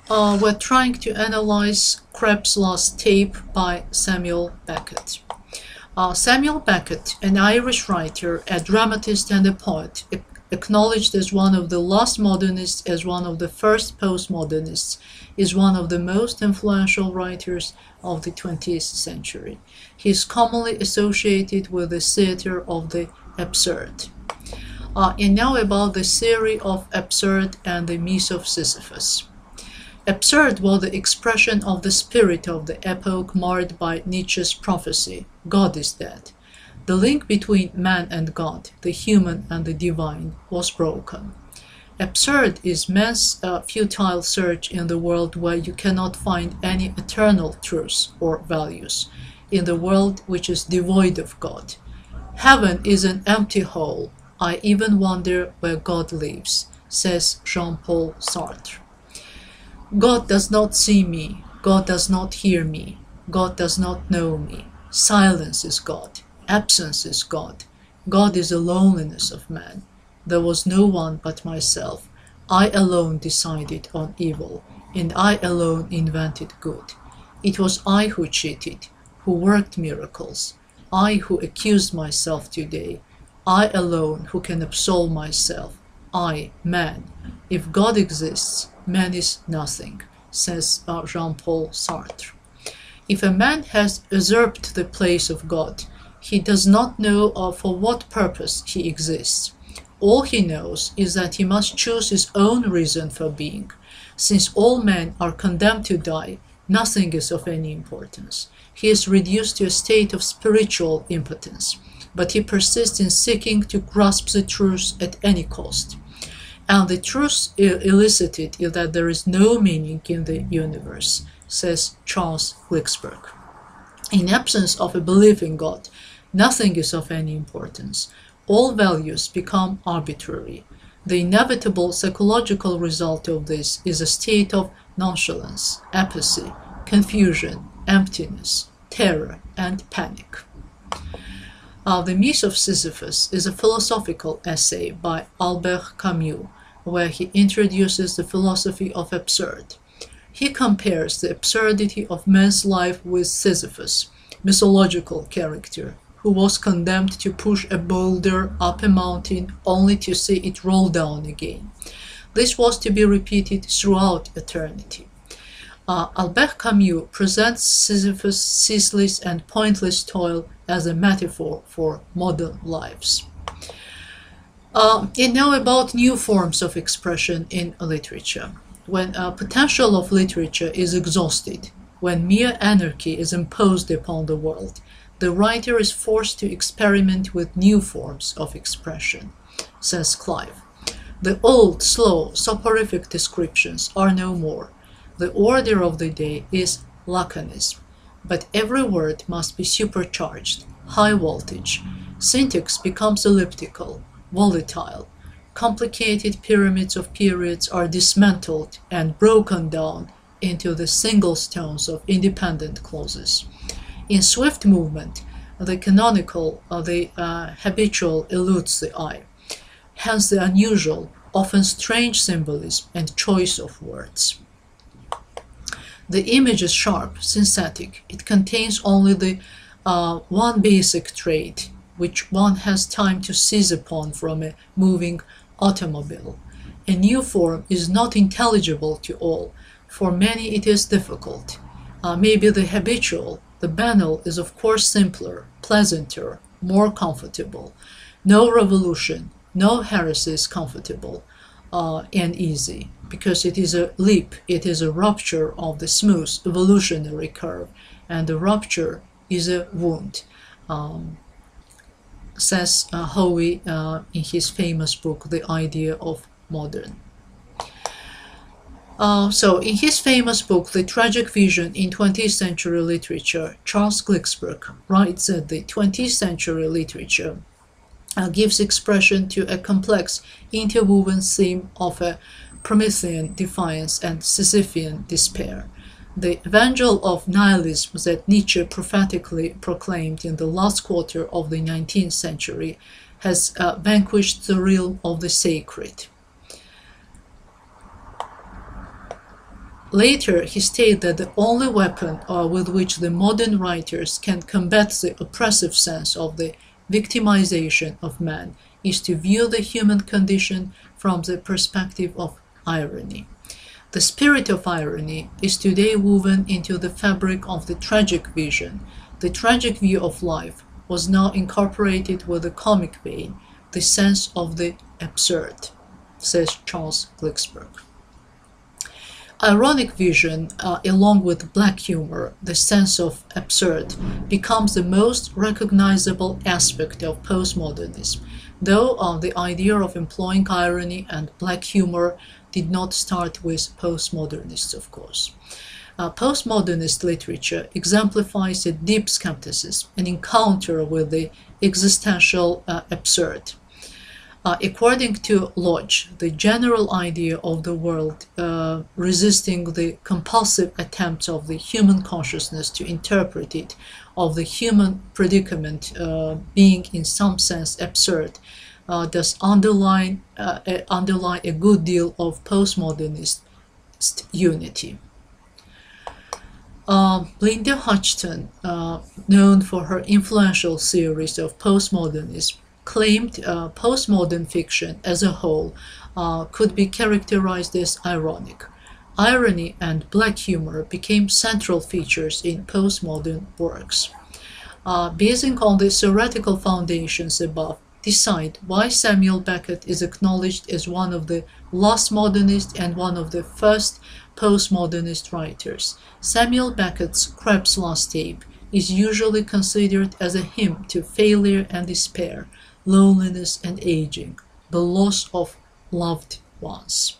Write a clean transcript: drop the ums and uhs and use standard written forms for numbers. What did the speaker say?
We're trying to analyze Krebs' Last Tape by Samuel Beckett. Samuel Beckett, an Irish writer, a dramatist and a poet, acknowledged as one of the last modernists, as one of the first postmodernists, is one of the most influential writers of the 20th century. He is commonly associated with the theater of the absurd. And now about the theory of absurd and the myth of Sisyphus. Absurd was the expression of the spirit of the epoch marred by Nietzsche's prophecy, God is dead. The link between man and God, the human and the divine, was broken. Absurd is man's futile search in the world where you cannot find any eternal truths or values, in the world which is devoid of God. Heaven is an empty hole. I even wonder where God lives, says Jean-Paul Sartre. God does not see me. God does not hear me. God does not know me. Silence is God. Absence is God. God is the loneliness of man. There was no one but myself. I alone decided on evil, and I alone invented good. It was I who cheated, who worked miracles. I who accused myself today. I alone who can absolve myself. I, man. If God exists, man is nothing, says Jean-Paul Sartre. If a man has usurped the place of God, he does not know for what purpose he exists. All he knows is that he must choose his own reason for being. Since all men are condemned to die, nothing is of any importance. He is reduced to a state of spiritual impotence, but he persists in seeking to grasp the truth at any cost. And the truth elicited is that there is no meaning in the universe, says Charles Glicksberg. In absence of a belief in God, nothing is of any importance. All values become arbitrary. The inevitable psychological result of this is a state of nonchalance, apathy, confusion, emptiness, terror, and panic. The Myth of Sisyphus is a philosophical essay by Albert Camus, where he introduces the philosophy of absurd. He compares the absurdity of man's life with Sisyphus, mythological character, who was condemned to push a boulder up a mountain only to see it roll down again. This was to be repeated throughout eternity. Albert Camus presents Sisyphus' ceaseless and pointless toil as a metaphor for modern lives. And now about new forms of expression in literature. When potential of literature is exhausted, when mere anarchy is imposed upon the world, the writer is forced to experiment with new forms of expression, says Clive. The old, slow, soporific descriptions are no more. The order of the day is laconism, but every word must be supercharged, high voltage. Syntax becomes elliptical, volatile. Complicated pyramids of periods are dismantled and broken down into the single stones of independent clauses. In swift movement, the canonical, the habitual eludes the eye. Hence the unusual, often strange symbolism and choice of words. The image is sharp, synthetic. It contains only the one basic trait, which one has time to seize upon from a moving automobile. A new form is not intelligible to all. For many it is difficult. Maybe the habitual, the banal, is of course simpler, pleasanter, more comfortable. No revolution, no heresy is comfortable and easy, because it is a leap, it is a rupture of the smooth evolutionary curve, and the rupture is a wound, says Howe in his famous book, The Idea of Modern. So in his famous book, The Tragic Vision in 20th Century Literature, Charles Glicksberg writes that the 20th century literature gives expression to a complex, interwoven theme of a Promethean defiance and Sisyphean despair. The evangel of nihilism that Nietzsche prophetically proclaimed in the last quarter of the 19th century has vanquished the realm of the sacred. Later, he stated that the only weapon with which the modern writers can combat the oppressive sense of the victimization of man is to view the human condition from the perspective of irony. The spirit of irony is today woven into the fabric of the tragic vision. The tragic view of life was now incorporated with the comic vein, the sense of the absurd, says Charles Glicksberg. Ironic vision, along with black humor, the sense of absurd, becomes the most recognizable aspect of postmodernism, though the idea of employing irony and black humor did not start with postmodernists, of course. Postmodernist literature exemplifies a deep skepticism, an encounter with the existential absurd. According to Lodge, the general idea of the world resisting the compulsive attempts of the human consciousness to interpret it, of the human predicament being in some sense absurd, does underline a good deal of postmodernist unity. Linda Hodgson, known for her influential series of postmodernism, claimed postmodern fiction as a whole could be characterized as ironic. Irony and black humor became central features in postmodern works. Basing on the theoretical foundations above, decide why Samuel Beckett is acknowledged as one of the last modernist and one of the first postmodernist writers. Samuel Beckett's Krebs' Last Tape is usually considered as a hymn to failure and despair, loneliness and aging, the loss of loved ones.